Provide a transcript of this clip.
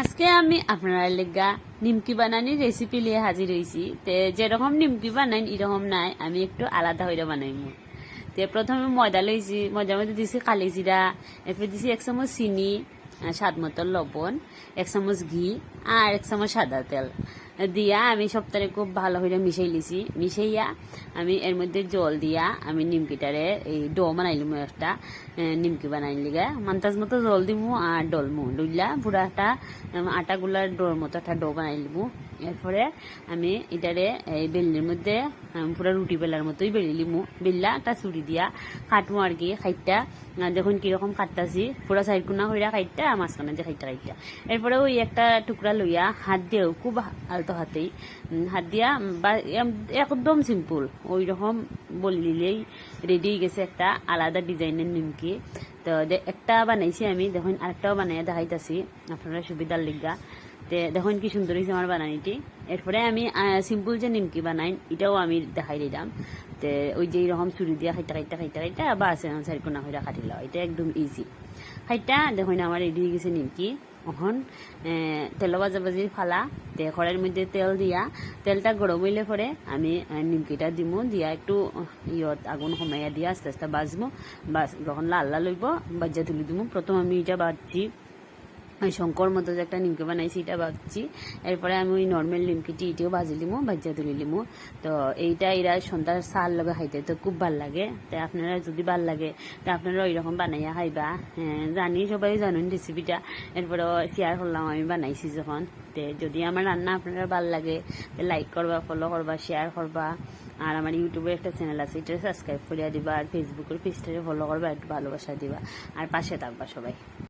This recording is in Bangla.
আজকে আমি আপনার লেগা নিমকি বানানির রেসিপি নিয়ে হাজির হয়েছি। তে যেরকম নিমকি বানাই এরকম নাই, আমি একটু আলাদা হইলে বানাইমু। তে প্রথমে ময়দা লইছি, ময়দার মধ্যে দিছি কালি জিরা, এরপর দিছি 1 চামচ চিনি, স্বাদ মতো লবণ, 1 চামচ ঘি আর 1 চামচ সাদা তেল দিয়া আমি সপ্তাহে খুব ভালো হইলে মিশাই লিছি। মিশাইয়া আমি এর মধ্যে জল দিয়া আমি নিমকিটারে এই ডো বানাইলিম। একটা নিমকি বানাই লিগা মান্তাজ মতো জল দিমু আর ডলমু ডুইলা পুরা একটা আটাগুলার ডোর মতো একটা ডো বানাই লিমু। এরপরে আমি এটারে এই বেলনির মধ্যে পুরা রুটি বেলার মতোই বেলি লিমু। বেললা একটা চুরি দিয়া কাটমু আর কি। খাইটা দেখুন কিরকম কাটতাছি, পুরা সাইড কোনা হইরা খাইটা মাঝখানে যে খাইটা খাইটা। এরপরে ওই একটা টুকরা লইয়া হাত দিয়েও খুব আলতো হাতেই হাত দিয়া বা একদম সিম্পল ওই রকম বলি দিলেই রেডি হয়ে গেছে একটা আলাদা ডিজাইনের নিমকি। তো একটা বানাইছি আমি, দেখুন আরেকটাও বানাইয়া দেখাইতাছি আপনারা সুবিধার লিগা। তে দেখুন কি সুন্দর হয়েছে আমার বানানিটি। এরপরে আমি সিম্পল যে নিমকি বানাই এটাও আমি দেখাই দিলাম। তে ওই যে এইরকম চুরি দিয়া খাইটা খাইটা খাইটা খাইটা বা চারিকোনা হইরা কাটি লওয়া, এটা একদম ইজি। খাইটা দেখুন আমার রেডি হয়ে গেছে নিমকি। এখন তেল বাজাবাজির ফালা। তে কড়াইয়ের মধ্যে তেল দিয়া তেলটা গরম হইলে পরে আমি নিমকিটা দিমু, দিয়া একটু আগুন কমাইয়া দিয়া আস্তে আস্তে বাজবো। বাস যখন লাল লাল হইব বাজ্যা তুলি দিমু। প্রথম আমি এটা বাজছি শঙ্কর মতো যে একটা নিমকি বানাইছি এটা ভাজছি। এরপরে আমি ওই নর্মাল নিমকিটি এটিও ভাজি লিমু, ভাজ্যা তুলি লিমু। তো এইটা এরা সন্ধ্যার চাল লগে খাইতে তো খুব ভাল লাগে। তো আপনারা যদি ভাল লাগে তো আপনারা ওই রকম বানাইয়া খাইবা। জানি সবাই জানুন রেসিপিটা, এরপরে শেয়ার করলাম আমি বানাইছি যখন। তো যদি আমার রান্না আপনারা ভাল লাগে লাইক করবা, ফলো করবা, শেয়ার করবা। আর আমার ইউটিউবের একটা চ্যানেল আছে, এটা সাবস্ক্রাইব করিয়া দিবা। আর ফেসবুকের পেজটাকে ফলো করবা, একটু ভালোবাসা দিবা আর পাশে থাকবা সবাই।